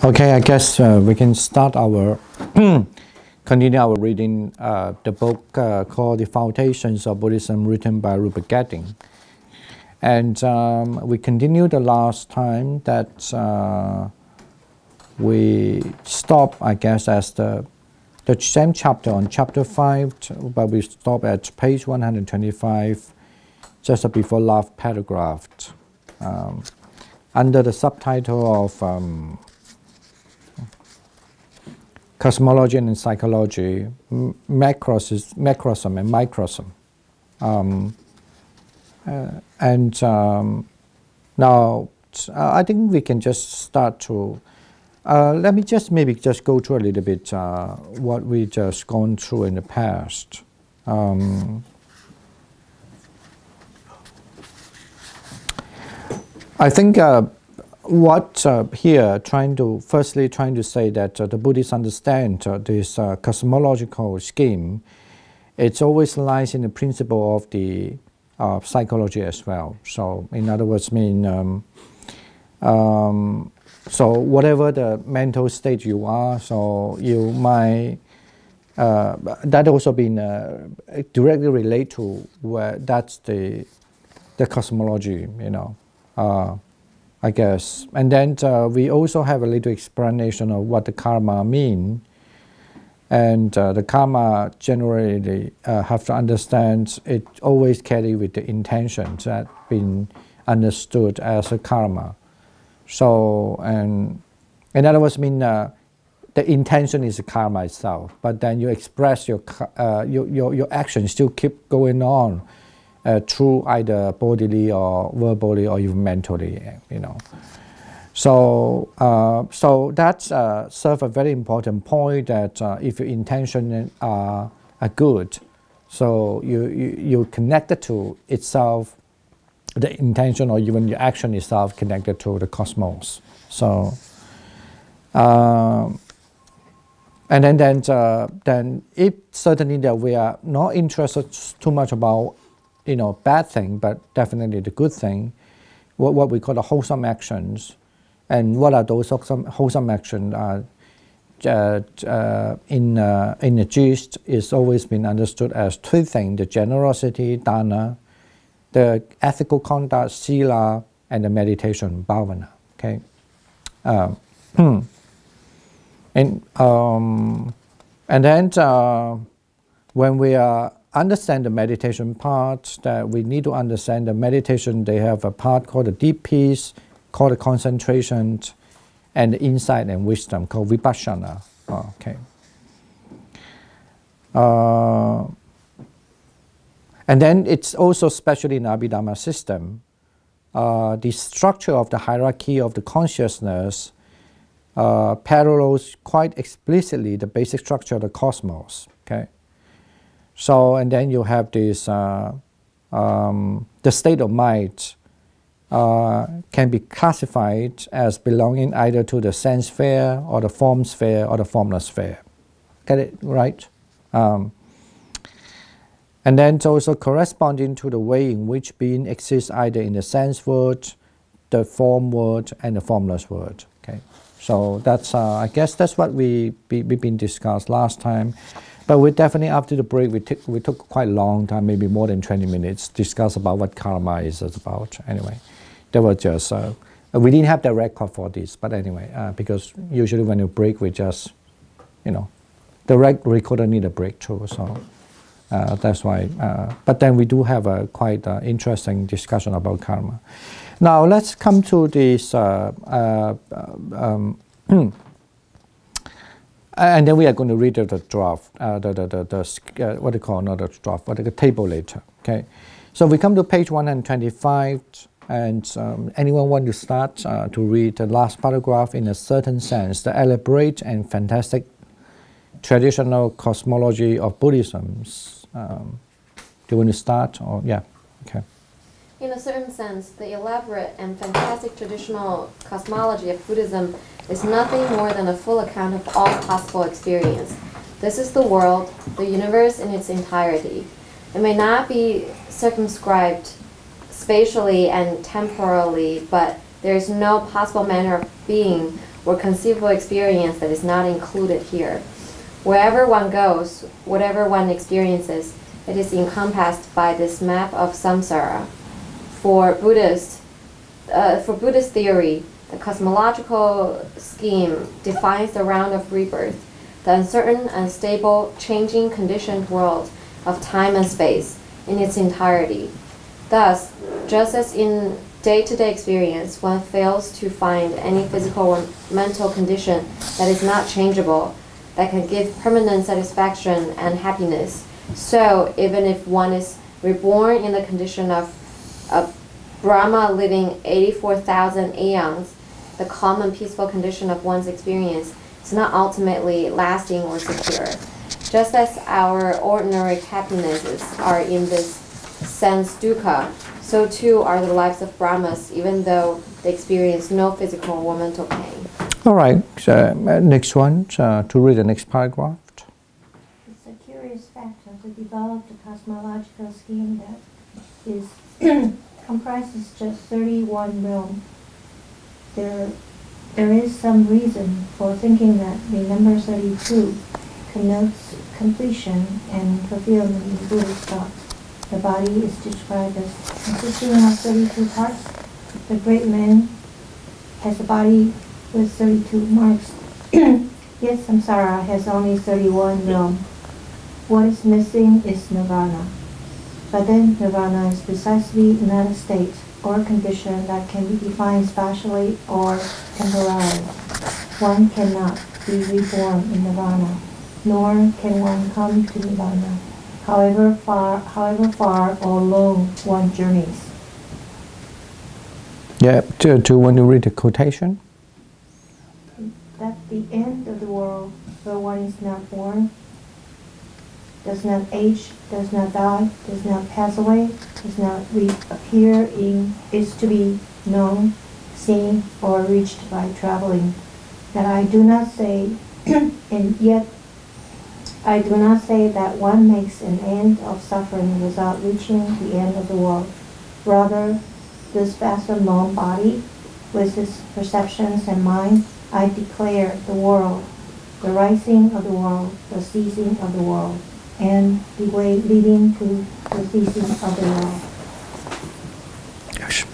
Okay, I guess we can start our continue our reading the book called The Foundations of Buddhism, written by Rupert Gethin. And we continued the last time that we stopped, I guess, as the same chapter on chapter 5, but we stopped at page 125, just before last paragraph, under the subtitle of Cosmology and Psychology, Macrosm and Microsm. Now, I think we can just start to, let me just maybe just go through a little bit what we just gone through in the past. I think what here firstly trying to say that the Buddhists understand this cosmological scheme, it always lies in the principle of the psychology as well. So in other words, so whatever the mental state you are, so you might that also been directly relate to where that's the cosmology, you know. I guess. And then we also have a little explanation of what the karma mean. And the karma generally have to understand it always carry with the intentions that been understood as a karma. So, and in other words, the intention is the karma itself, but then you express your actions still keep going on. Through either bodily or verbally or even mentally, you know. So, so that serves a very important point that if your intentions are good, so you connected to itself, the intention or even your action itself connected to the cosmos. So, and then if certainly that we are not interested too much about bad thing, but definitely the good thing, what we call the wholesome actions. And what are those wholesome actions? In the gist, it's always been understood as three things: the generosity, dana, the ethical conduct, sila, and the meditation, bhavana. Okay. And then when we are understand the meditation part, that we need to understand the meditation, they have a part called the deep peace, called the concentration, and the insight and wisdom called vipassana. Okay. And then it's also, especially in Abhidhamma system, the structure of the hierarchy of the consciousness parallels quite explicitly the basic structure of the cosmos. Okay. So, and then you have this, the state of mind can be classified as belonging either to the sense sphere or the form sphere or the formless sphere. Get it right? And then it's also corresponding to the way in which being exists either in the sense world, the form world, and the formless world. Okay. So that's, I guess that's what we've been discussed last time. But we definitely, after the break, we took quite a long time, maybe more than 20 minutes, discuss about what karma is about. Anyway, there was just, we didn't have the record for this, but anyway, because usually when you break, we just, the recorder need a break too, so that's why. But then we do have a quite interesting discussion about karma. Now let's come to this, and then we are going to read the draft, what they call not the draft, but the table later. Okay, so we come to page 125, and anyone want to start to read the last paragraph in a certain sense, the elaborate and fantastic traditional cosmology of Buddhism. Do you want to start? Or yeah, okay. In a certain sense, the elaborate and fantastic traditional cosmology of Buddhism is nothing more than a full account of all possible experience. This is the world, the universe in its entirety. It may not be circumscribed spatially and temporally, but there is no possible manner of being or conceivable experience that is not included here. Wherever one goes, whatever one experiences, it is encompassed by this map of samsara. For Buddhist theory, the cosmological scheme defines the round of rebirth, the uncertain, unstable, changing, conditioned world of time and space in its entirety. Thus, just as in day-to-day experience, one fails to find any physical or mental condition that is not changeable, that can give permanent satisfaction and happiness. So, even if one is reborn in the condition of a Brahma living 84,000 aeons, the calm and peaceful condition of one's experience is not ultimately lasting or secure. Just as our ordinary happinesses are in this sense dukkha, so too are the lives of Brahmas, even though they experience no physical or mental pain. All right, next one, to read the next paragraph. It's a curious factor to develop the cosmological scheme that is comprises just 31 realms. There is some reason for thinking that the number 32 connotes completion and fulfillment in Buddhist thought. The body is described as consisting of 32 parts. The great man has a body with 32 marks, yet samsara has only 31 realms. What is missing is nirvana. But then nirvana is precisely not a state or condition that can be defined spatially or temporarily. One cannot be reborn in nirvana, nor can one come to nirvana, however far or long one journeys. Yeah, to when you read the quotation. That the end of the world where one is not born, does not age, does not die, does not pass away, does not reappear is to be known, seen, or reached by traveling. That I do not say, and yet I do not say that one makes an end of suffering without reaching the end of the world. Rather, this vast unknown body, with its perceptions and mind, I declare the world, the rising of the world, the ceasing of the world, and the way leading to the ceasing of the world. Yes.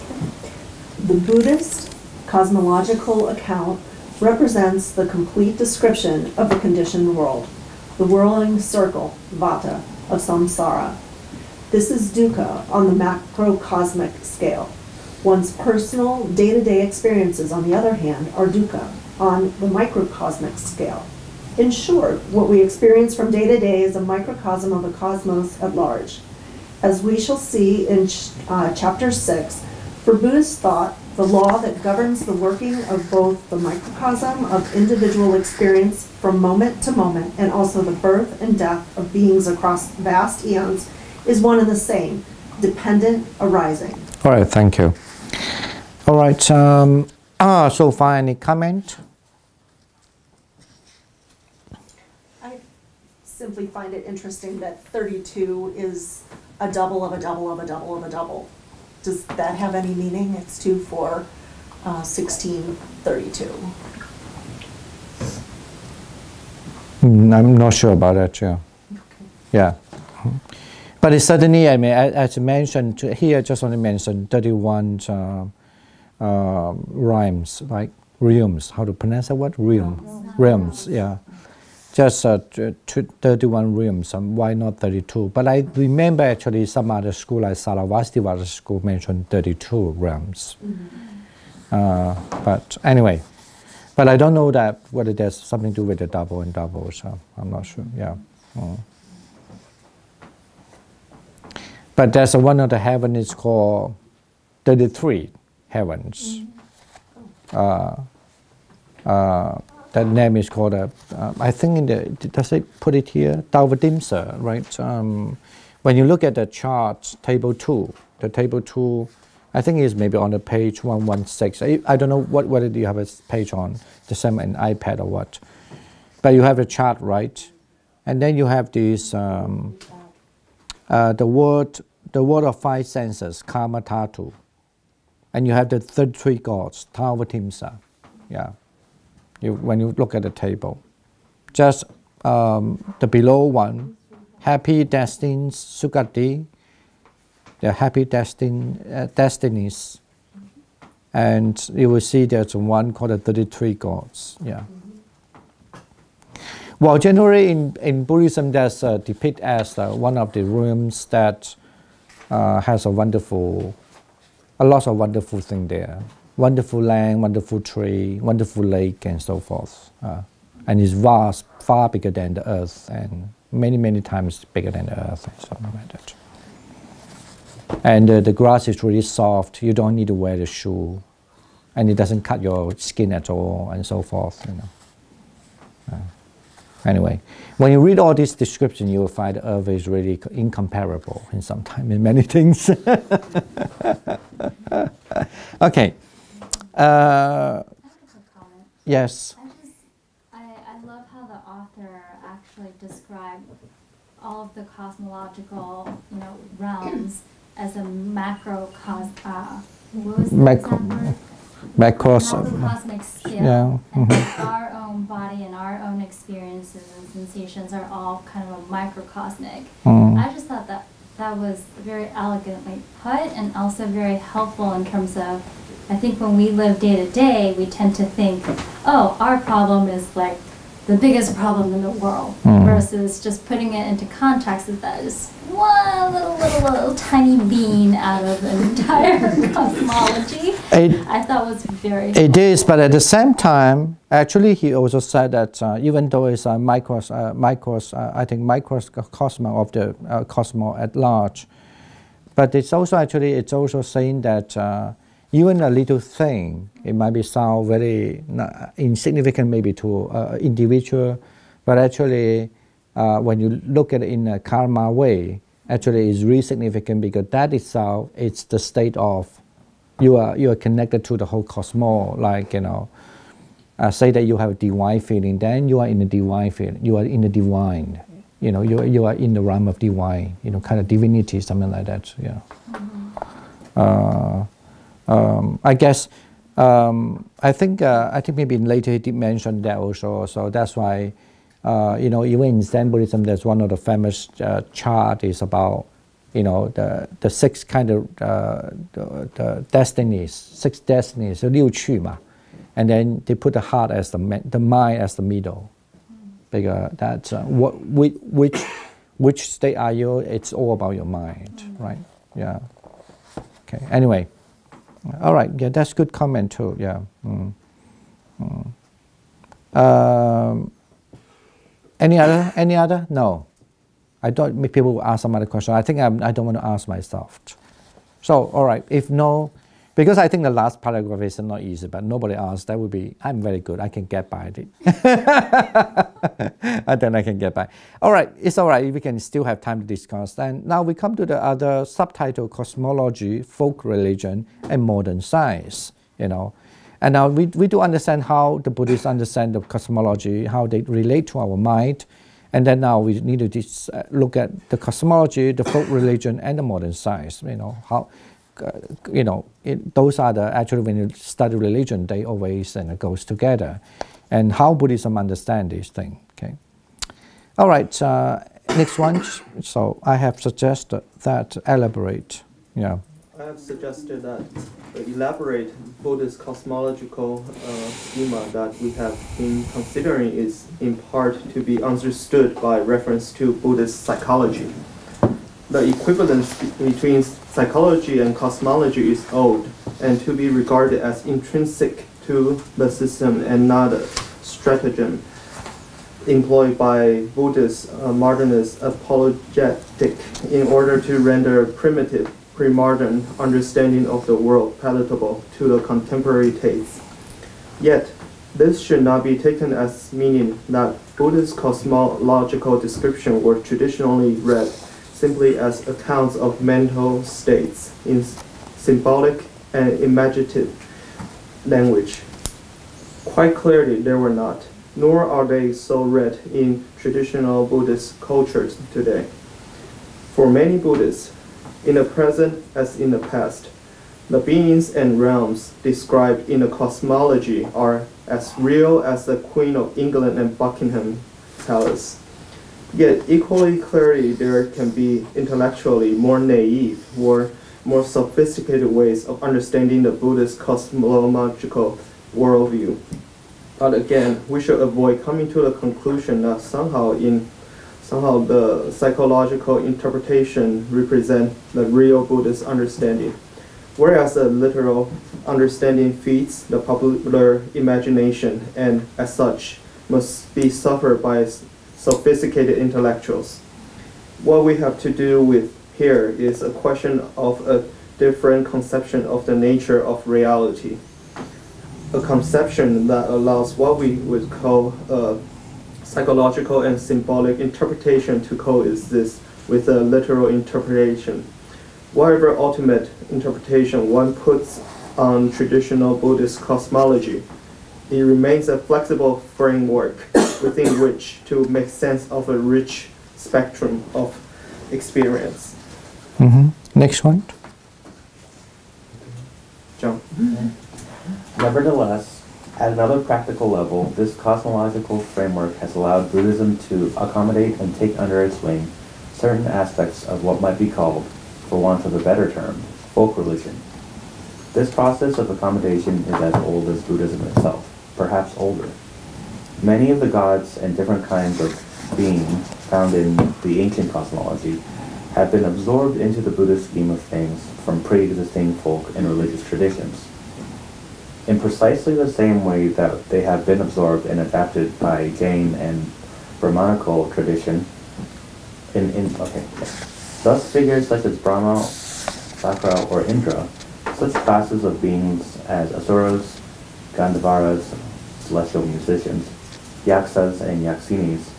The Buddhist cosmological account represents the complete description of the conditioned world, the whirling circle, vata, of samsara. This is dukkha on the macrocosmic scale. One's personal day-to-day experiences, on the other hand, are dukkha on the microcosmic scale. In short, what we experience from day to day is a microcosm of the cosmos at large. As we shall see in chapter 6, for Buddhist thought, the law that governs the working of both the microcosm of individual experience from moment to moment and also the birth and death of beings across vast eons is one and the same, dependent arising. All right, thank you. All right, so far any comment? I simply find it interesting that 32 is a double of a double of a double of a double. Does that have any meaning? It's 2, 4, 16, 32. I'm not sure about that, yeah. Okay. Yeah. But it's certainly, I mean, as mentioned here, just only mentioned 31 rhymes, like realms. How to pronounce that word? Realms, yeah. Just 31 realms, why not 32? But I remember actually some other school, like Saravastivada school, mentioned 32 realms. But anyway, but I don't know that whether there's something to do with the double and double, so I'm not sure, yeah. But there's one of the heaven is called 33 heavens. That name is called, I think in the, does it put it here? Dhammadipa, right? When you look at the chart, table 2, the table 2, I think is maybe on the page 116. I don't know whether you have a page on the same an iPad or what. But you have a chart, right? And then you have this, the word of 5 senses, karma tatu. And you have the 33 gods, Dhammadipa, yeah. when you look at the table. Just the below one, happy destinies, Sugati, the happy destinies. And you will see there's one called the 33 gods. Yeah. Well, generally in Buddhism, that's depicted as one of the rooms that has a lot of wonderful things there. Wonderful land, wonderful tree, wonderful lake, and so forth. And it's vast, far bigger than the earth, and many, many times bigger than the earth, and something like that. And the grass is really soft. You don't need to wear the shoe, and it doesn't cut your skin at all, and so forth. Anyway, when you read all these descriptions, you will find the earth is really incomparable in sometimes in many things. Okay. I have a quick comment. Yes. I love how the author actually described all of the cosmological, realms as a macrocosmic scale. Yeah. And our own body and our own experiences and sensations are all kind of a microcosmic. I just thought that was very elegantly put and also very helpful in terms of, I think when we live day to day, we tend to think, oh, our problem is like the biggest problem in the world, versus just putting it into context that is one little tiny bean out of the entire cosmology. I thought was very helpful. It is, but at the same time, actually, he also said that even though it's a microcosm of the cosmos at large, but it's also saying that even a little thing, it might sound very insignificant maybe to individual, but actually when you look at it in a karma way, actually it's really significant, because that itself, it's the state of you are connected to the whole cosmos. Like, say that you have a divine feeling, then you are in the divine feeling, you are in the divine, you are in the realm of divine, kind of divinity, something like that. Yeah. I guess I think maybe later he did mention that also. So that's why even in Zen Buddhism, there's one of the famous chart is about the six kind of the destinies, six destinies, 六趣嘛, and then they put the heart as the mind as the middle, because that's which state are you? It's all about your mind, right? Yeah. Okay. Anyway. All right, yeah, that's good comment too. Yeah. Any other? No. I thought maybe people will ask some other question. I think I don't want to ask myself. So, all right, if no, because I think the last paragraph is not easy, but nobody asked, that would be, I'm very good, I can get by it. And then I can get by. All right, it's all right, we can still have time to discuss. And now we come to the other subtitle, Cosmology, Folk Religion, and Modern Science, And now we do understand how the Buddhists understand the cosmology, how they relate to our mind. And then now we need to look at the cosmology, the folk religion, and the modern science, how those are actually when you study religion, they always goes together, and how Buddhism understand this thing. Okay. All right. Next one. So I have suggested that elaborate. Yeah. I have suggested that the elaborate Buddhist cosmological schema that we have been considering is in part to be understood by reference to Buddhist psychology. The equivalence between psychology and cosmology is old and to be regarded as intrinsic to the system and not a stratagem employed by Buddhist modernist apologetic in order to render primitive, pre-modern understanding of the world palatable to the contemporary taste. Yet, this should not be taken as meaning that Buddhist cosmological descriptions were traditionally read simply as accounts of mental states in symbolic and imaginative language. Quite clearly, they were not, nor are they so read in traditional Buddhist cultures today. For many Buddhists, in the present as in the past, the beings and realms described in the cosmology are as real as the Queen of England and Buckingham Palace. Yet equally clearly there can be intellectually more naive or more sophisticated ways of understanding the Buddhist cosmological worldview. But again, we should avoid coming to the conclusion that somehow the psychological interpretation represent the real Buddhist understanding, whereas the literal understanding feeds the popular imagination and, as such, must be suffered by sophisticated intellectuals. What we have to do with here is a question of a different conception of the nature of reality, a conception that allows what we would call psychological and symbolic interpretation to coexist with a literal interpretation. Whatever ultimate interpretation one puts on traditional Buddhist cosmology, it remains a flexible framework within which to make sense of a rich spectrum of experience. Next one. John. Nevertheless, at another practical level, this cosmological framework has allowed Buddhism to accommodate and take under its wing certain aspects of what might be called, for want of a better term, folk religion. This process of accommodation is as old as Buddhism itself, perhaps older. Many of the gods and different kinds of being found in the ancient cosmology have been absorbed into the Buddhist scheme of things from pre-existing folk and religious traditions. In precisely the same way that they have been absorbed and adapted by Jain and Brahmanical tradition, thus figures such as Brahma, Sakra, or Indra, such classes of beings as Asuras, Gandhavaras, celestial musicians, Yaksas and Yaksinis,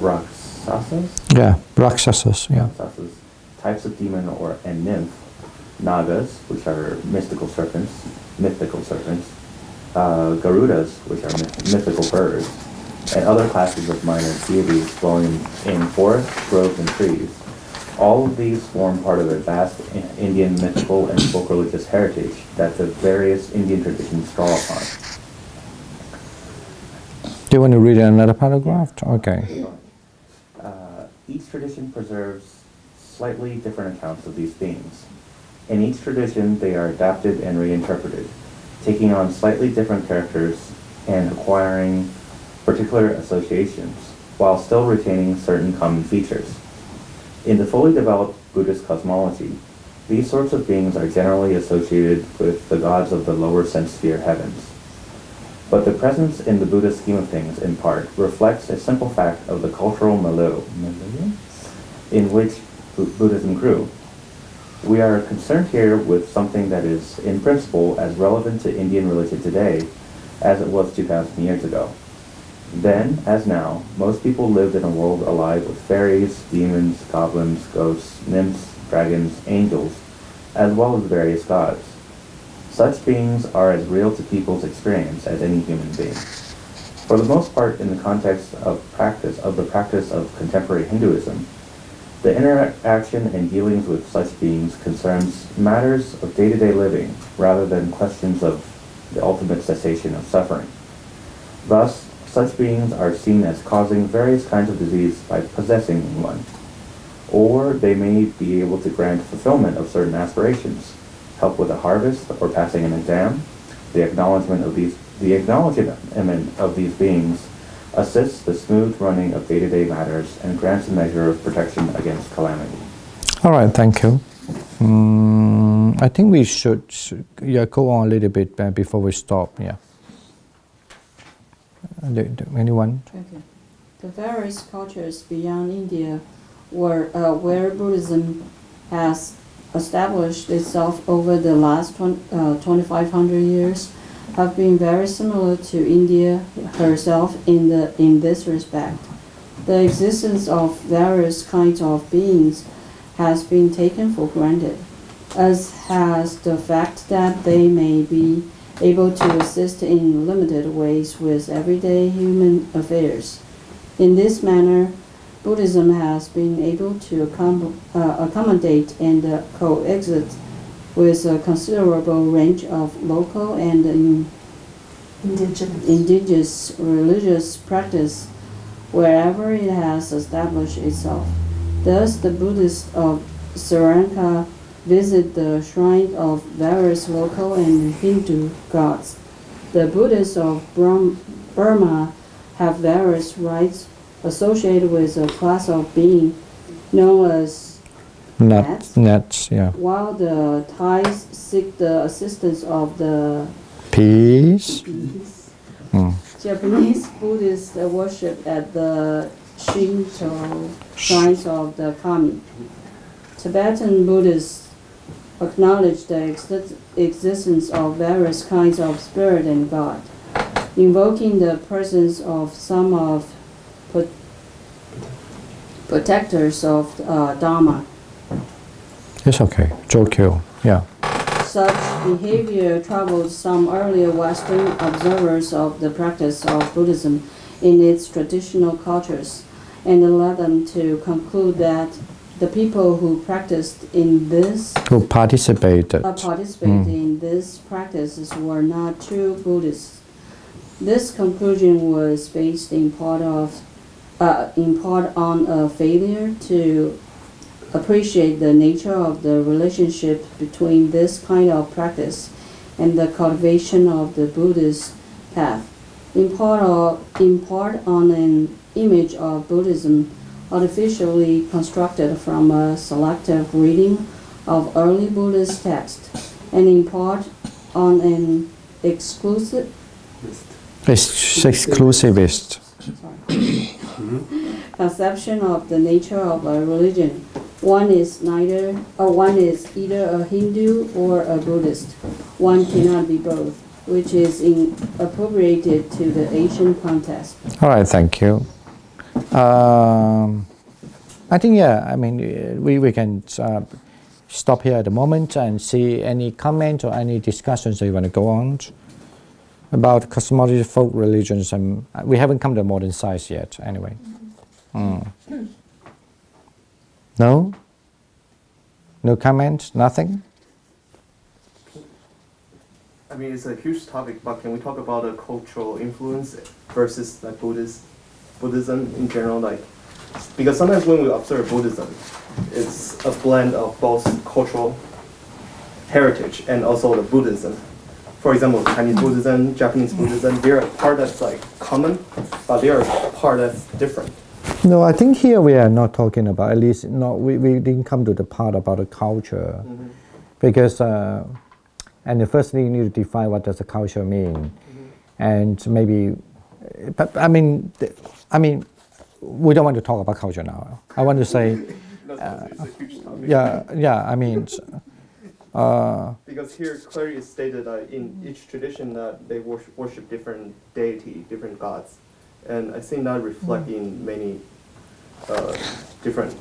Rakshasas? Yeah, Rakshasas, yeah. Rakshasas, types of demon and nymph, Nagas, which are mythical serpents, Garudas, which are mythical birds, and other classes of minor deities dwelling in forests, groves, and trees. All of these form part of a vast Indian mythical and folk religious heritage that the various Indian traditions draw upon. Do you want to read another paragraph? Okay. Each tradition preserves slightly different accounts of these themes. In each tradition, they are adapted and reinterpreted, taking on slightly different characters and acquiring particular associations, while still retaining certain common features. In the fully developed Buddhist cosmology, these sorts of beings are generally associated with the gods of the lower sense sphere heavens. But the presence in the Buddhist scheme of things, in part, reflects a simple fact of the cultural milieu in which Buddhism grew. We are concerned here with something that is, in principle, as relevant to Indian religion today as it was 2,000 years ago. Then, as now, most people lived in a world alive with fairies, demons, goblins, ghosts, nymphs, dragons, angels, as well as various gods. Such beings are as real to people's experience as any human being. For the most part, in the context of the practice of contemporary Hinduism, the interaction and dealings with such beings concerns matters of day-to-day living rather than questions of the ultimate cessation of suffering. Thus, such beings are seen as causing various kinds of disease by possessing one, or they may be able to grant fulfillment of certain aspirations, help with a harvest or passing an exam. The acknowledgement of these beings assists the smooth running of day-to-day matters and grants a measure of protection against calamity. All right, thank you. I think we should go on a little bit before we stop. Yeah. Anyone? Okay. The various cultures beyond India where Buddhism has established itself over the last 2,500 years have been very similar to India herself in this respect. The existence of various kinds of beings has been taken for granted, as has the fact that they may be able to assist in limited ways with everyday human affairs. In this manner, Buddhism has been able to accommodate and coexist with a considerable range of local and indigenous religious practice wherever it has established itself. Thus, the Buddhists of Sri Lanka visit the shrine of various local and Hindu gods. The Buddhists of Burma have various rites associated with a class of being known as nets, yeah. While the Thais seek the assistance of the Peace. Japanese Buddhists worship at the Shinto shrines of the kami. Tibetan Buddhists acknowledge the existence of various kinds of spirit and God, invoking the presence of some of protectors of Dharma. It's okay. Jokyo. Yeah. Such behavior troubled some earlier Western observers of the practice of Buddhism in its traditional cultures, and led them to conclude that the people who participated in these practices were not true Buddhists. This conclusion was based in part on a failure to appreciate the nature of the relationship between this kind of practice and the cultivation of the Buddhist path. In part on an image of Buddhism artificially constructed from a selective reading of early Buddhist texts, and in part on an exclusivist conception of the nature of a religion. One is either a Hindu or a Buddhist. One cannot be both, which is inappropriate to the Asian context. All right, thank you. I think, yeah, I mean, we can stop here at the moment and see any comment or any discussions that you want to go on about cosmology, folk religions, and we haven't come to modern science yet, anyway. No? No comment? Nothing? I mean, it's a huge topic, but can we talk about the cultural influence versus like Buddhism in general? Like, because sometimes when we observe Buddhism, it's a blend of both cultural heritage and also the Buddhism. For example, Chinese Buddhism, Japanese Buddhism, they're a part that's like common, but they're a part that's different. No, I think here we are not talking about, at least not, we didn't come to the part about the culture. Because, and firstly you need to define what does a culture mean. And maybe, but I mean, we don't want to talk about culture now. I want to say, it's a huge topic. yeah, I mean, because here clearly it's stated that in each tradition that they worship different deity, different gods. And I think that reflects in many different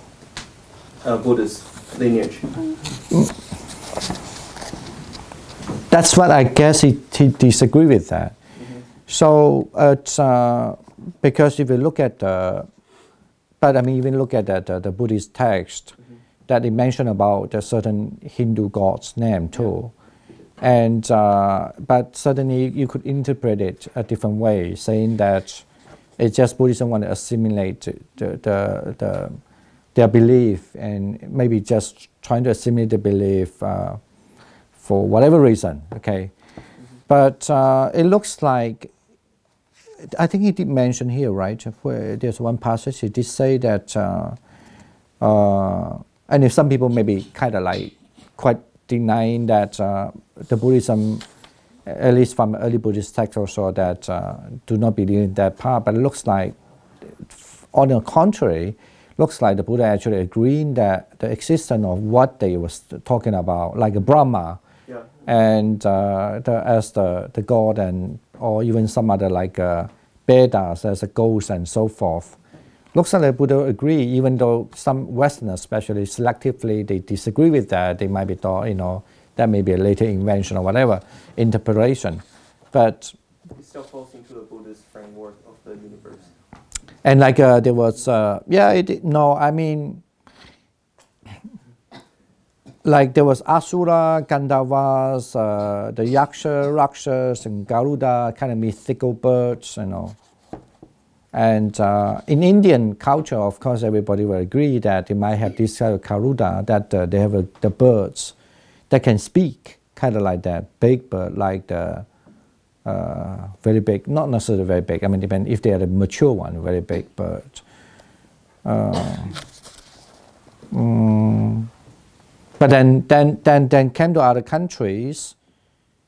Buddhist lineage. That's what I guess he disagree with that. So it's because if you look at but I mean even look at the Buddhist text that they mention about a certain Hindu god's name too, and but certainly you could interpret it a different way, saying that it's just Buddhism want to assimilate their belief, and maybe just trying to assimilate the belief for whatever reason, okay? But it looks like, I think he did mention here, right, where there's one passage, he did say that, and if some people maybe kind of like quite denying that the Buddhism, at least from early Buddhist texts also, that do not believe in that part, but it looks like, on the contrary, looks like the Buddha actually agreeing that the existence of what they was talking about, like a Brahma, and as the god, and or even some other like Vedas as a ghost and so forth. Looks like the Buddha agree, even though some Westerners, especially selectively, they disagree with that. They might be thought, that may be a later invention or whatever, interpretation. But it still falls into the Buddhist framework of the universe. And like there was, like there was Asura, Gandharvas, the Yaksha, Rakshas, and Garuda, kind of mythical birds, you know. And in Indian culture, of course, everybody will agree that they might have this kind of Garuda, that they have the birds that can speak, kind of like that, big bird, like the very big, not necessarily very big, I mean, depend if they are the mature one, very big bird. But then came to other countries.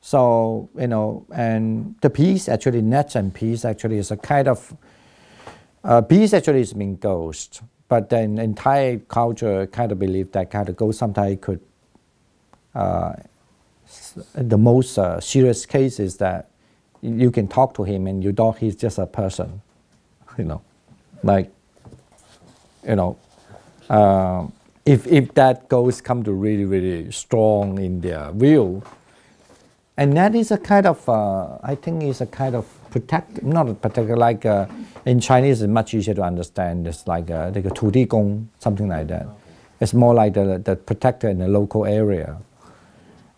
So, you know, and the peace actually, nets and peace actually is a kind of, peace actually is mean ghost. But then entire culture kind of believe that kind of ghost sometimes could, the most serious case is that you can talk to him and you thought he's just a person, you know, like, you know, if that ghost come to really, really strong in their view, and that is a kind of, I think is a kind of not protect, like in Chinese it's much easier to understand. It's like a 土地公, something like that. It's more like the protector in the local area.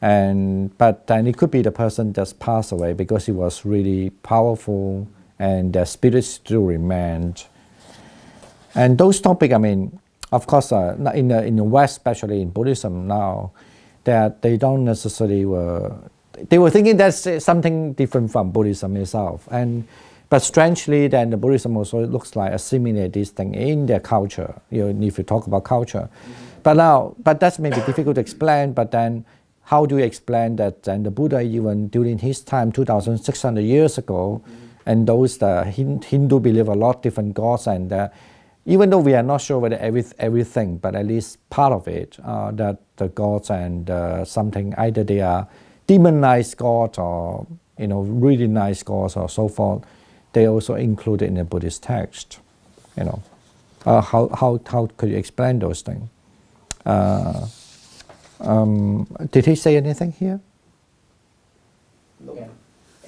But then it could be the person just passed away because he was really powerful and their spirit still remained. And those topics, I mean, of course, in the West, especially in Buddhism now, that they don't necessarily they were thinking that's something different from Buddhism itself. But strangely, then the Buddhism also looks like assimilate this thing in their culture. You know, if you talk about culture, but that's maybe difficult to explain. But then, how do you explain that? Then the Buddha, even during his time, 2,600 years ago, and those the Hindu believe a lot of different gods and. Even though we are not sure whether everything, but at least part of it, that the gods and something, either they are demonized gods or, you know, really nice gods or so forth, they also included in the Buddhist text. You know, how could you explain those things? Did he say anything here? Yeah.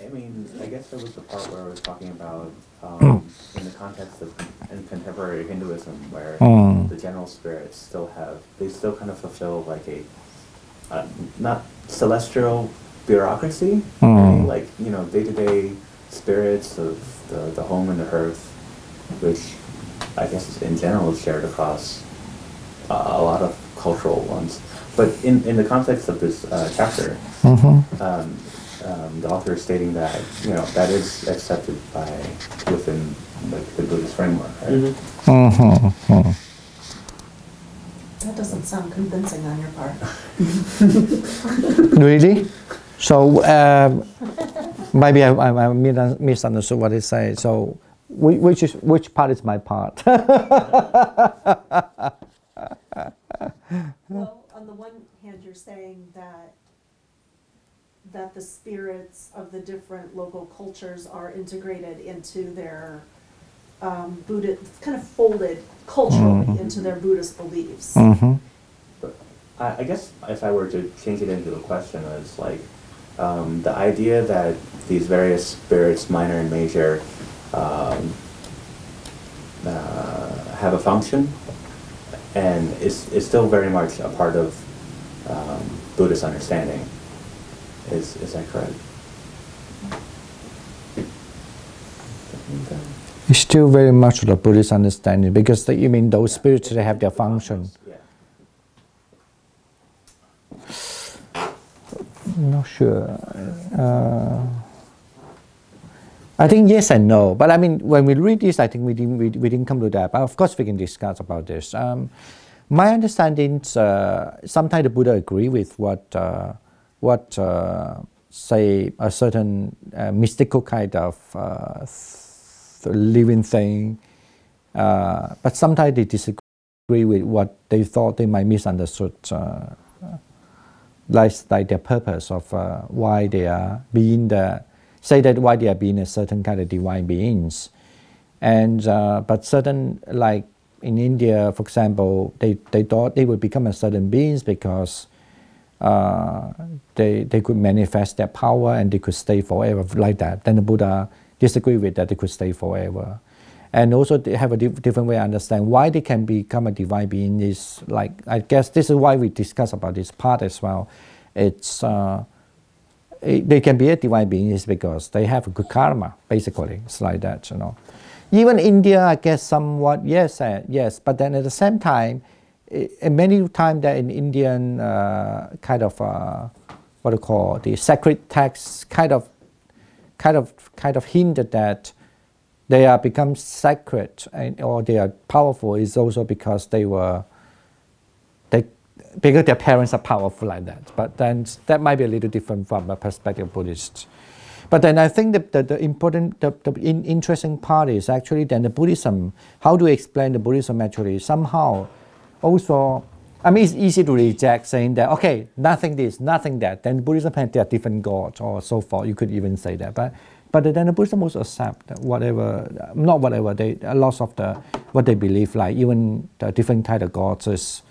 I mean, I guess there was the part where I was talking about in the context of contemporary Hinduism, where the general spirits still kind of fulfill like a not celestial bureaucracy, like, you know, day-to-day spirits of the home and the hearth, which I guess in general is shared across a lot of cultural ones. But in the context of this chapter, the author is stating that, you know, that is accepted within the Buddhist framework, right? That doesn't sound convincing on your part. Really? So maybe I misunderstood what he said. So which part is my part? Well, on the one hand, you're saying that the spirits of the different local cultures are integrated into their Buddhist, kind of folded culturally into their Buddhist beliefs. But I guess if I were to change it into a question, it's like the idea that these various spirits, minor and major, have a function and is still very much a part of Buddhist understanding. Is that correct? It's still very much the Buddhist understanding, because you mean those spirits, they have their function. Not sure. I think yes and no, but I mean, when we read this, I think we didn't come to that. But of course, we can discuss about this. My understanding, sometimes the Buddha agree with what say a certain mystical kind of living thing, but sometimes they disagree with what they thought they might misunderstood, like their purpose of why they are being why they are being a certain kind of divine beings, and but certain, like in India, for example, they thought they would become a certain beings because they could manifest their power and they could stay forever like that. Then the Buddha disagreed with that, they could stay forever. And also they have a different way to understand why they can become a divine being is like, I guess this is why we discuss about this part as well. It's, they can be a divine being is because they have a good karma, basically. It's like that, you know. Even India, I guess somewhat, yes, yes. But then at the same time, many times that in Indian kind of, what do you call, the sacred texts kind of hinted that they are become sacred or they are powerful is also because because their parents are powerful like that. But then that might be a little different from a perspective of Buddhists. But then I think the interesting part is actually then the Buddhism, how do we explain the Buddhism actually somehow also, I mean, it's easy to reject saying that, okay, nothing this, nothing that, then Buddhism has their different gods or so forth, you could even say that. But then the Buddhism also accept that whatever, not whatever, a lot of what they believe, like even the different type of gods is,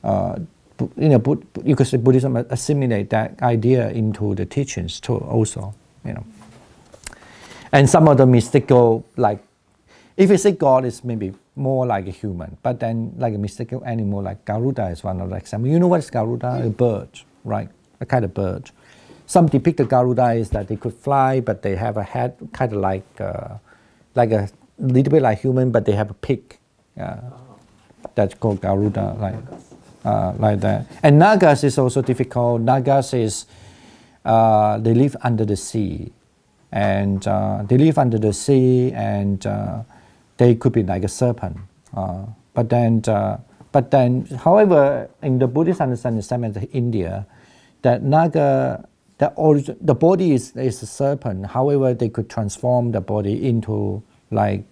you know, you could say Buddhism assimilate that idea into the teachings too also, you know. And some of the mystical, like, if you say God is maybe more like a human, but then like a mystical animal like Garuda is one of the examples. You know what is Garuda? A bird, right? A kind of bird. Some depict the Garuda is that they could fly, but they have a head kind of like a little bit like human, but they have a beak. That's called Garuda, like that. And Nagas is also difficult. Nagas is, they live under the sea. And they live under the sea and they could be like a serpent. But then, however, in the Buddhist understanding, same as India, that Naga, the body is a serpent. However, they could transform the body into like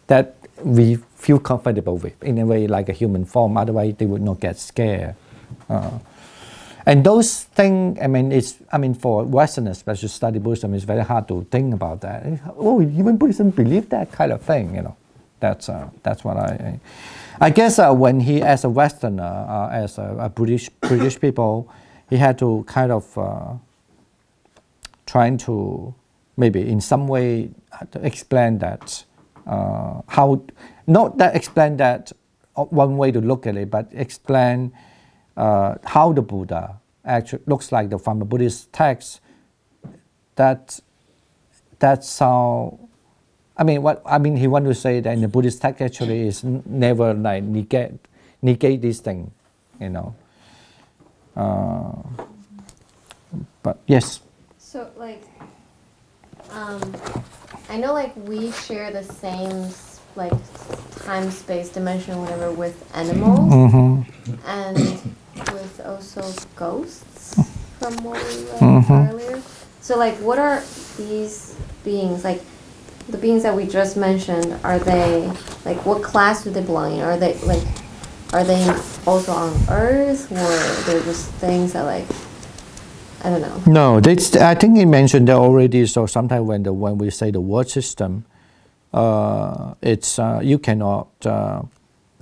that we feel comfortable with, in a way like a human form. Otherwise, they would not get scared. And those things, I mean, for Westerners, especially study Buddhism, it's very hard to think about that. Oh, even Buddhism believe that kind of thing, you know. That's what I guess when he, as a Westerner, as a British people, he had to kind of trying to maybe in some way to explain that not that explain that one way to look at it, but explain how the Buddha actually looks like from a Buddhist text. That's how. He want to say that in the Buddhist text actually is never like negate this thing, you know. But yes. So like, I know like we share the same like time, space, dimension, whatever with animals, and with also ghosts from what we read earlier. So like, what are these beings like? The beings that we just mentioned, are they like, what class do they belong in? Are they also on Earth, or they're just things that like, I don't know. No, I think he mentioned that already. So sometimes when we say the word system, it's you cannot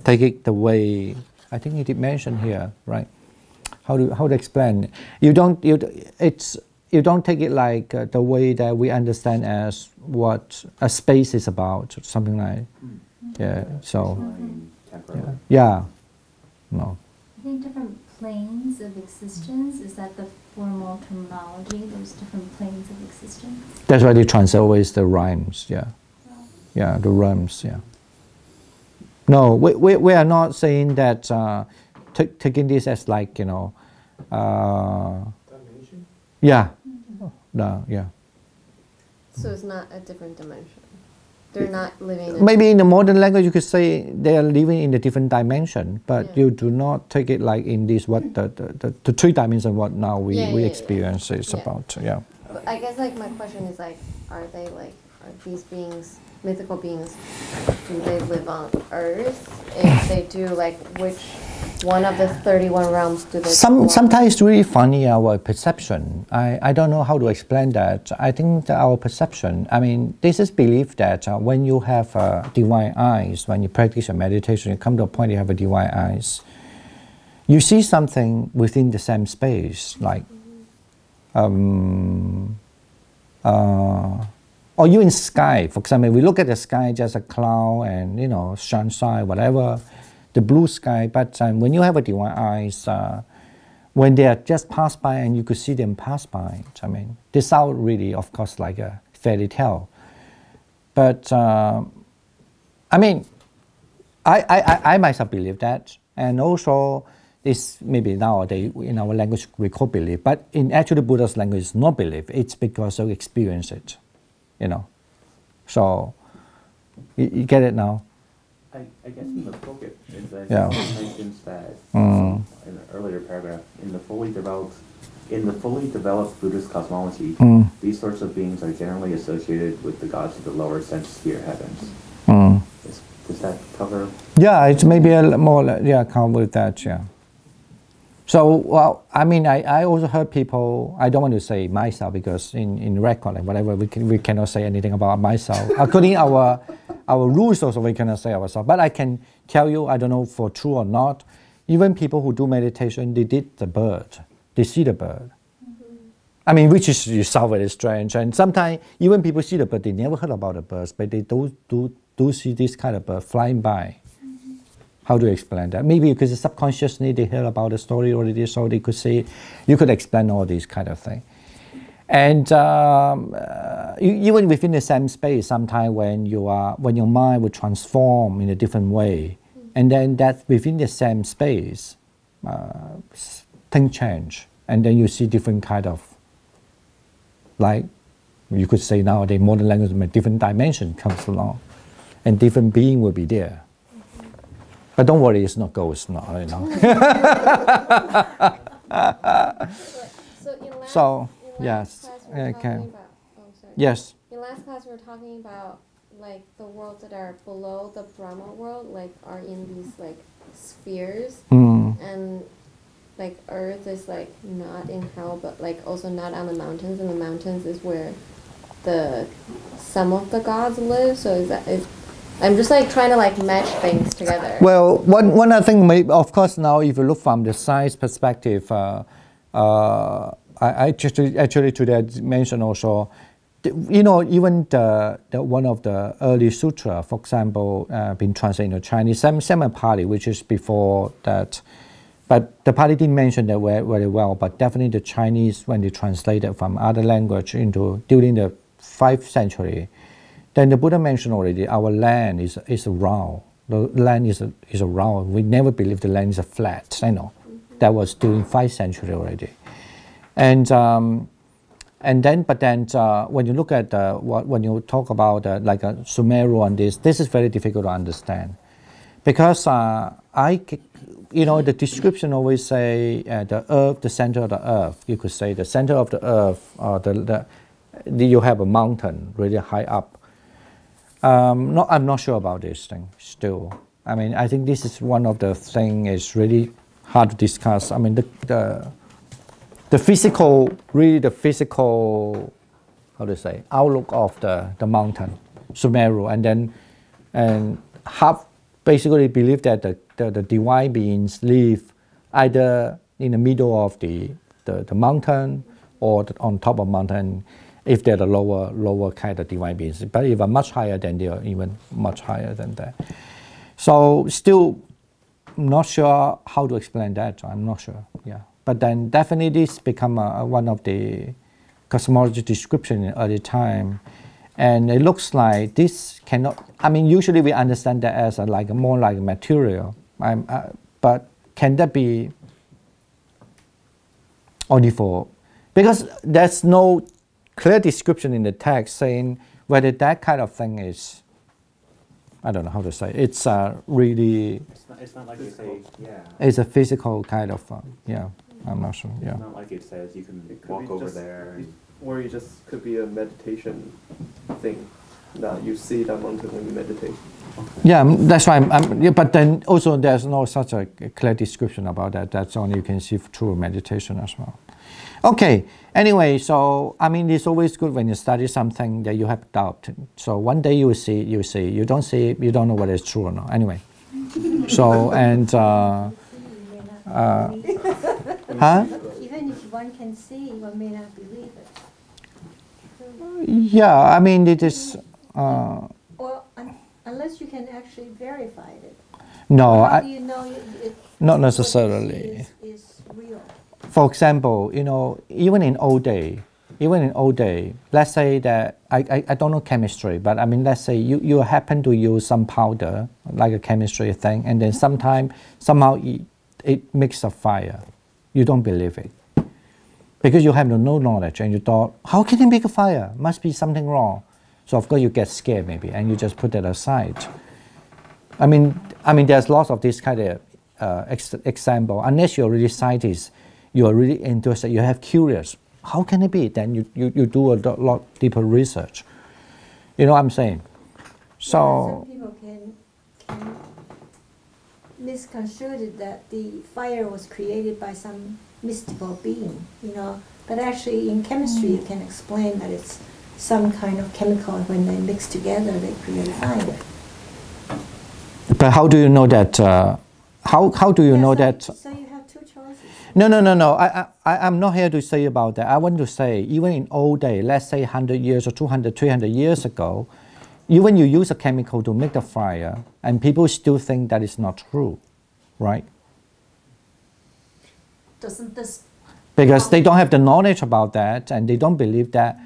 take it the way. I think he did mention here, right? How to explain? You don't take it like the way that we understand as what a space is about, something like, yeah. So, yeah, no. I think different planes of existence, is that the formal terminology? There's different planes of existence. That's why they translate always the rhymes, yeah. Yeah, the rhymes, yeah. No, we are not saying that taking this as like, you know, yeah. No, yeah. So it's not a different dimension. They're not living in maybe in the modern language you could say they are living in a different dimension, but you do not take it like in this what the three dimensions what now we experience is about. Yeah. But I guess like my question is like, are these beings mythical beings? Do they live on Earth? If they do, like which one of the 31 realms do they sometimes it's really funny, our perception. I don't know how to explain that. I think that our perception, this is belief that when you have divine eyes, when you practice your meditation, you come to a point you have a divine eyes, you see something within the same space, like or even sky. For example, we look at the sky, just a cloud and, you know, sunshine, whatever, the blue sky. But when you have a divine eyes, when they are just pass by and you could see them pass by, I mean, they sound really, of course, like a fairy tale. But I mean, I myself believe that, and also this maybe nowadays in our language we call belief, but in actually Buddha's language it's not belief. It's because you experience it, you know. So you get it now. I guess in the book it Yeah. mentions that in an earlier paragraph in the fully developed Buddhist cosmology, these sorts of beings are generally associated with the gods of the lower sense sphere heavens. Does that cover? Yeah, it's maybe a more cover with that. Yeah. So well, I mean, I also heard people. I don't want to say myself because in record and whatever we cannot say anything about myself. According our rules also we cannot say ourselves. But I can tell you, I don't know for true or not. Even people who do meditation, they did the bird. They see the bird. I mean, which is you sound very strange. And sometimes even people see the bird, they never heard about the birds, but they do see this kind of bird flying by. How do you explain that? Maybe because subconsciously they heard about the story already, so they could say, you could explain all these kind of things. And even within the same space, sometimes when your mind will transform in a different way, and then that within the same space, things change, and then you see different kind of, like you could say nowadays modern language, a different dimension comes along, and different being will be there. But don't worry, it's not ghosts, no, you know. So yes, okay. Yes. In last class, we were talking about like the worlds that are below the Brahma world, like are in these like spheres, and like Earth is like not in hell, but like also not on the mountains, and the mountains is where some of the gods live. So is that I'm just like trying to like match things together. Well, one other thing, of course, now if you look from the science perspective, I actually today mentioned also, you know, even the one of the early sutra, for example, been translated into Chinese, same Pali, which is before that, but the Pali didn't mention that very well. But definitely the Chinese, when they translated from other language into during the 5th century. Then the Buddha mentioned already, our land is round. The land is a round. We never believed the land is a flat. You know, that was during 5th century already. And then when you look at when you talk about like a Sumeru on this is very difficult to understand, because you know, the description always say the earth, the center of the earth. You could say the center of the earth, you have a mountain really high up. I'm not sure about this thing still. I mean, I think this is one of the things is really hard to discuss. I mean, the physical, really the physical, how to say, outlook of the mountain, Sumeru, and half basically believe that the divine beings live either in the middle of the mountain or on top of mountain, if they're the lower kind of divine beings. But if they're much higher, then they are even much higher than that. So still not sure how to explain that. I'm not sure, yeah. But then definitely this become one of the cosmology description in early time. And it looks like this cannot, I mean, usually we understand that as more like material. But can that be only for, because there's no clear description in the text saying whether that kind of thing is, I don't know how to say, it's really, it's not like you say, yeah. It's a physical kind of, yeah, I'm not sure, yeah. It's not like it says you can walk over there. Or it just could be a meditation thing, that you see that mountain when you meditate. Yeah, that's why yeah, but then also there's no such a clear description about that. That's only you can see through meditation as well. Okay, anyway, so I mean, it's always good when you study something that you have doubt. So one day you see, you don't see, you don't know whether it's true or not. Anyway, so and Even if one can see, one may not believe it. Yeah, I mean, it is... Well, unless you can actually verify it. no, How do you know not what you see necessarily. is real? For example, you know, even in old day, let's say that, I don't know chemistry, but I mean, let's say you happen to use some powder, like a chemistry thing, and then somehow it makes a fire. You don't believe it. Because you have no knowledge, and you thought, how can it make a fire? Must be something wrong. So of course you get scared maybe, and you just put it aside. I mean, there's lots of this kind of example. Unless you're really scientist, you're really interested, you have curious. How can it be? Then you do a lot deeper research. You know what I'm saying? So some people can misconstrue it that the fire was created by some mystical being, you know. But actually, in chemistry, you can explain that it's some kind of chemical. When they mix together, they create fire. But how do you know that? How do you know that? So you have two choices. No. I'm not here to say about that. I want to say, even in old day, let's say 100 years or 200, 300 years ago, even you use a chemical to make the fire, and people still think that is not true, right? Doesn't this... Because they don't have the knowledge about that, and they don't believe that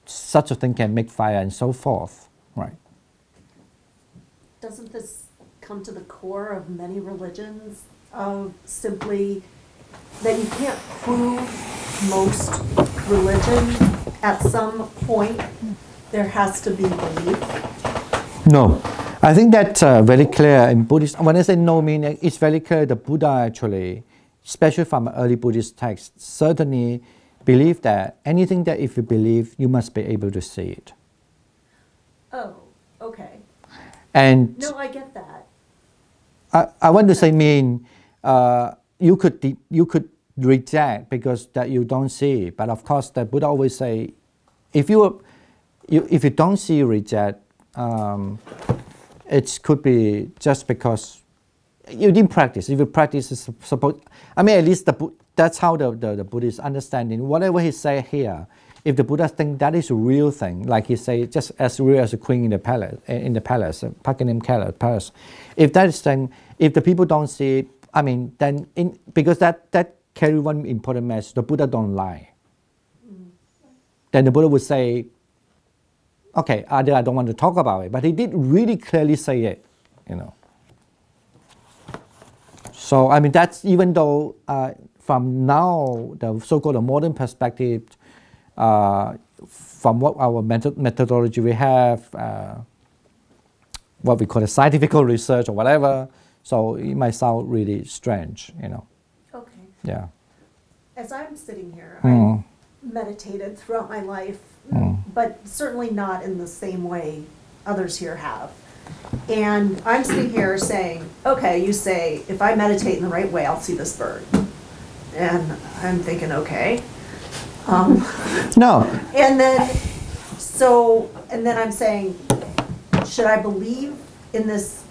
such a thing can make fire and so forth, right? Doesn't this come to the core of many religions, of simply that you can't prove most religion? At some point, there has to be belief? No. I think that's very clear in Buddhist. When I say no meaning, it's very clear the Buddha actually, especially from early Buddhist texts, certainly believe that anything that if you believe, you must be able to see it. Oh, okay. And no, I get that. I want to say you could reject because that you don't see it. But of course, the Buddha always say, if you don't see, you reject. It could be just because you didn't practice. If you practice, it's supposed. I mean, at least that's how the Buddhist understanding. Whatever he say here, if the Buddha think that is a real thing, like he say, just as real as a queen in the palace, Buckingham Palace. If that is thing, if the people don't see it, I mean, then because that carry one important message. The Buddha don't lie. Then the Buddha would say, okay, I don't want to talk about it, but he did really clearly say it, you know. So I mean, that's even though from now the so-called modern perspective, from what our methodology we have, what we call a scientific research or whatever, so it might sound really strange, you know. Okay. Yeah. As I'm sitting here, I meditated throughout my life, but certainly not in the same way others here have. And I'm sitting here saying, okay, you say, if I meditate in the right way, I'll see this bird. And I'm thinking, okay. No. And then I'm saying, should I believe in this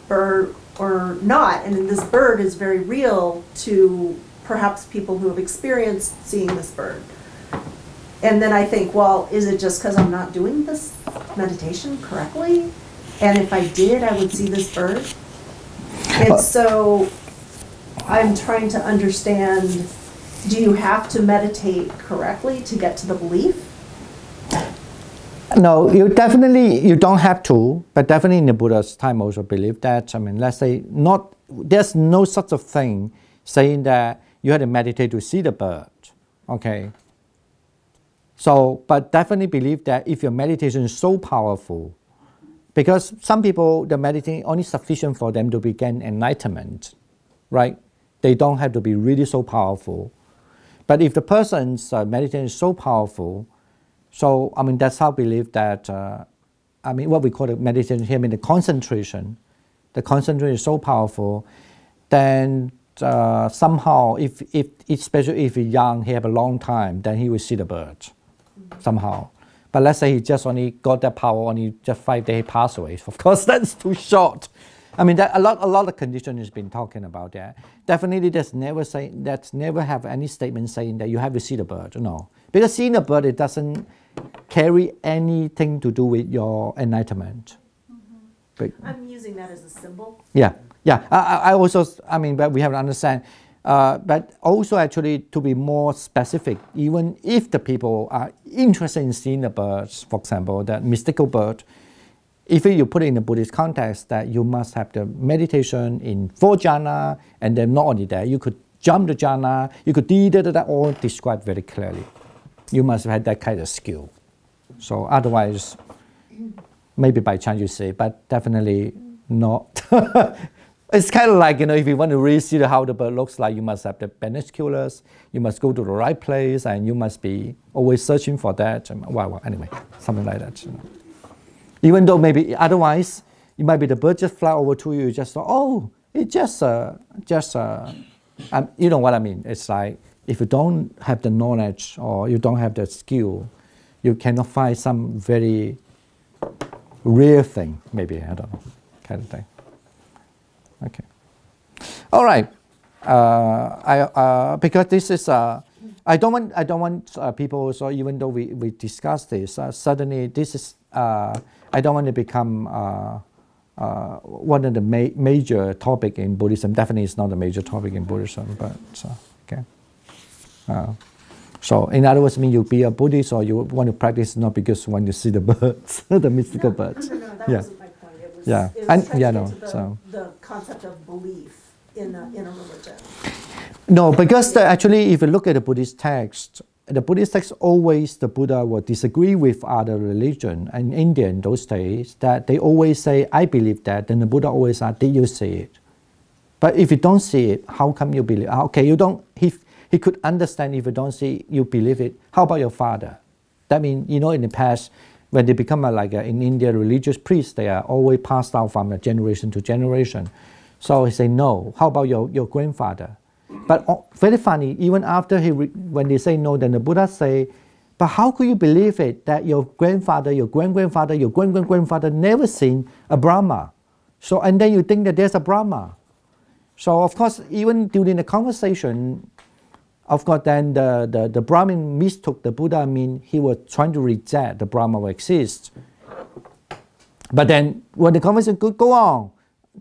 bird or not? And then this bird is very real to perhaps people who have experienced seeing this bird. And then I think, well, is it just because I'm not doing this meditation correctly? And if I did, I would see this bird. And so I'm trying to understand, do you have to meditate correctly to get to the belief? No, you don't have to, but definitely in the Buddha's time also believe that, I mean, let's say, there's no such a thing saying that you have to meditate to see the bird, okay? So, but definitely believe that if your meditation is so powerful, because some people, the meditation only sufficient for them to begin enlightenment, right? They don't have to be really so powerful. But if the person's meditation is so powerful, so I mean that's how I believe that, I mean what we call the meditation here, I mean the concentration is so powerful, then somehow, especially if he's young, he have a long time, then he will see the bird, somehow. But let's say he just only got that power only just 5 days, he passed away. Of course, that's too short. I mean, that a lot of condition has been talking about that. Definitely, that's never have any statement saying that you have to see the bird. No, because seeing the bird, it doesn't carry anything to do with your enlightenment. But, I'm using that as a symbol. yeah. I also, I mean, but we have to understand. But also, actually, to be more specific, even if the people are interested in seeing the birds, for example, that mystical bird, if you put it in a Buddhist context, that you must have the meditation in 4 jhana, and then not only that, you could jump the jhana, you could all describe very clearly. You must have had that kind of skill. So otherwise, maybe by chance you say, but definitely not. It's kind of like, if you want to really see how the bird looks like, you must have the binoculars, you must go to the right place, and you must be always searching for that. Well, anyway, something like that. Even though maybe otherwise, it might be the bird just fly over to you, you just thought, oh, it's just you know what I mean. It's like, if you don't have the knowledge or you don't have the skill, you cannot find some very rare thing, maybe, I don't know, kind of thing. Okay. All right. Because this is I don't want people. So even though we discussed this, suddenly this is I don't want to become one of the major topic in Buddhism. Definitely, it's not a major topic in Buddhism. But okay. So in other words, you be a Buddhist or you want to practice not because when you see the birds, the mystical birds. No, that wasn't my point. It was, yeah, it was and trying to get to the concept of belief in a religion. No, because actually, if you look at the Buddhist text always the Buddha will disagree with other religion. And in India in those days, that they always say, "I believe that," then the Buddha always asks, "Did you see it?" But if you don't see it, how come you believe? Okay, you don't. He could understand if you don't see it, you believe it. How about your father? That means, in the past, when they become in India, religious priests, they are always passed down from generation to generation. So he say, no. How about your grandfather? But very funny, even after when they say no, then the Buddha say, but how could you believe it that your grandfather, your grand-grandfather, your great-great-grandfather never seen a Brahma? So, and then you think that there's a Brahma. So of course, even during the conversation, of course, then the Brahmin mistook the Buddha. I mean, he was trying to reject the Brahma exists. But then when the conversation could go on,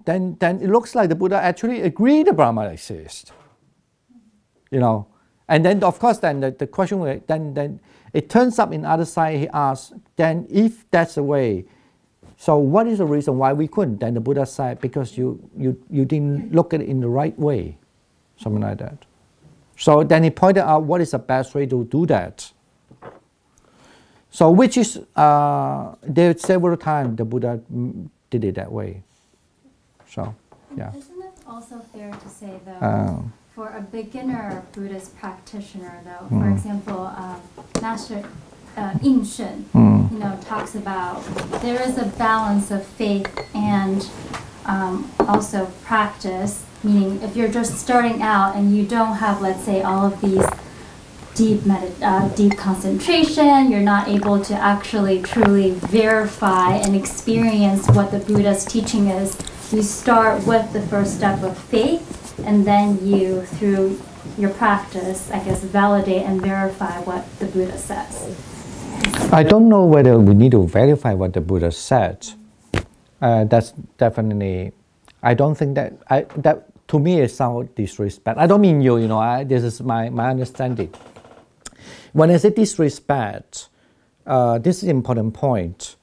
then it looks like the Buddha actually agreed the Brahma exists. And then of course then the question then it turns up in the other side. He asks, then if that's the way, so what is the reason why we couldn't? Then the Buddha said, because you didn't look at it in the right way, something like that. So then he pointed out what is the best way to do that. So which is there several times the Buddha did it that way. So yeah. Isn't it also fair to say though, for a beginner Buddhist practitioner though, for example, Master Yin Shen, talks about there is a balance of faith and also practice. Meaning, if you're just starting out and you don't have, let's say, all of these deep concentration, you're not able to actually truly verify and experience what the Buddha's teaching is. You start with the first step of faith, and then you, through your practice, I guess, validate and verify what the Buddha says. I don't know whether we need to verify what the Buddha said. That's definitely. I don't think that to me it sounds disrespect. I don't mean you. This is my understanding. When I say disrespect, this is an important point.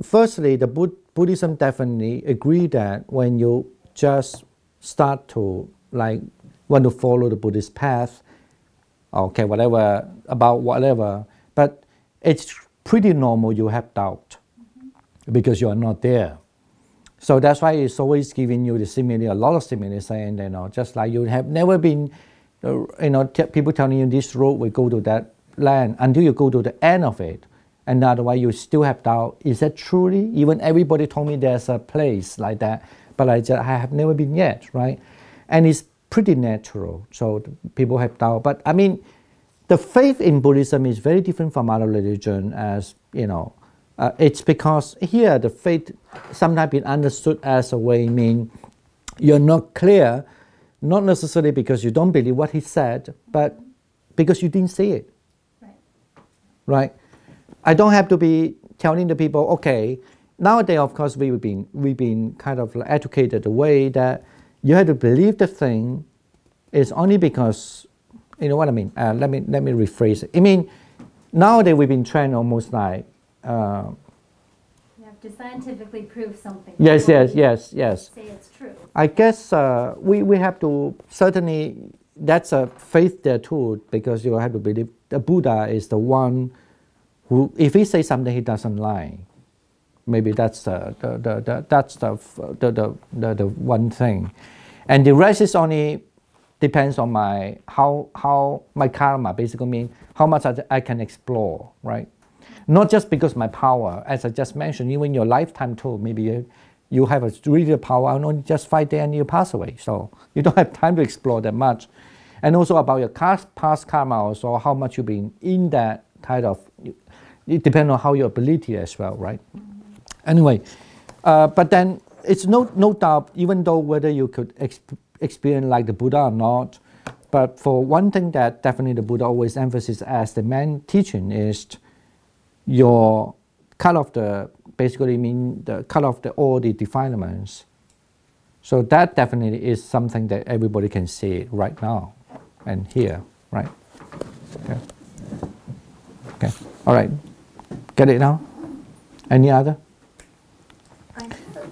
Firstly, the Buddhism definitely agree that when you just start to want to follow the Buddhist path, okay, whatever, but it's pretty normal you have doubt because you are not there. So that's why it's always giving you the simile, a lot of simile, saying, just like you have never been, people telling you this road will go to that land until you go to the end of it. And otherwise you still have doubt. Is that truly? Even everybody told me there's a place like that, but I have never been yet, right? And it's pretty natural, so people have doubt. But I mean, the faith in Buddhism is very different from other religion, as It's because here the faith sometimes been understood as a way, mean you're not clear, not necessarily because you don't believe what he said, but because you didn't see it. Right? I don't have to be telling the people, okay, nowadays of course we've been kind of educated the way that you have to believe the thing is only because, you know what I mean? Let me rephrase it. I mean, nowadays we've been trained almost like you have to scientifically prove something. Yes. Say it's true. I guess we have to certainly, that's a faith there too, because you have to believe the Buddha is the one who, if he says something, he doesn't lie. Maybe that's the one thing, and the rest is only depends on my how my karma basically means how much I can explore, right? Not just because my power, as I just mentioned, even your lifetime too. Maybe you have a really power, and only just 5 days and you pass away, so you don't have time to explore that much. And also about your past karma, also how much you've been in that kind of. It depends on how your ability as well, right? Anyway, but then it's no doubt, even though whether you could experience like the Buddha or not, but for one thing that definitely the Buddha always emphasizes as the main teaching is your cut off the, basically mean the cut off all the defilements. So that definitely is something that everybody can see right now and here, right? Okay, all right, get it now? Any other?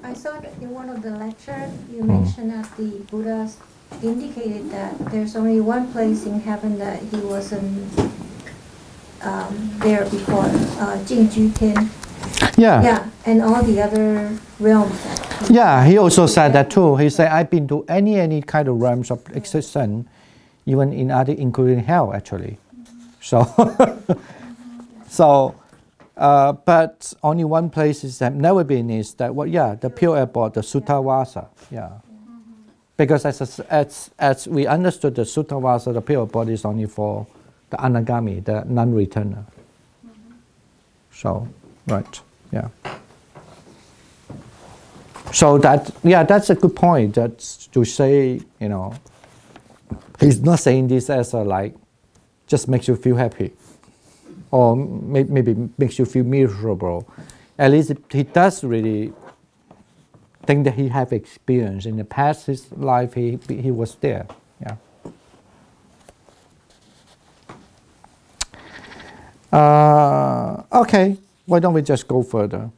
I saw that in one of the lectures you mentioned that the Buddha indicated that there's only one place in heaven that he wasn't there before, Jingju Tian. Yeah, and all the other realms. Yeah, he also said that too. He said, I've been to any kind of realms of existence, even in other, including hell actually. So, but only one place is that never been is that the pure airport, the Suttavasa. Because as we understood the Suttavasa, the pure airport is only for the anagami, the non-returner. So, right, yeah. So that's a good point. That's to say, you know, he's not saying this as a like, just makes you feel happy, or maybe makes you feel miserable. At least he does really think that he have experience in the past his life. He was there. Yeah. Okay. Why don't we just go further?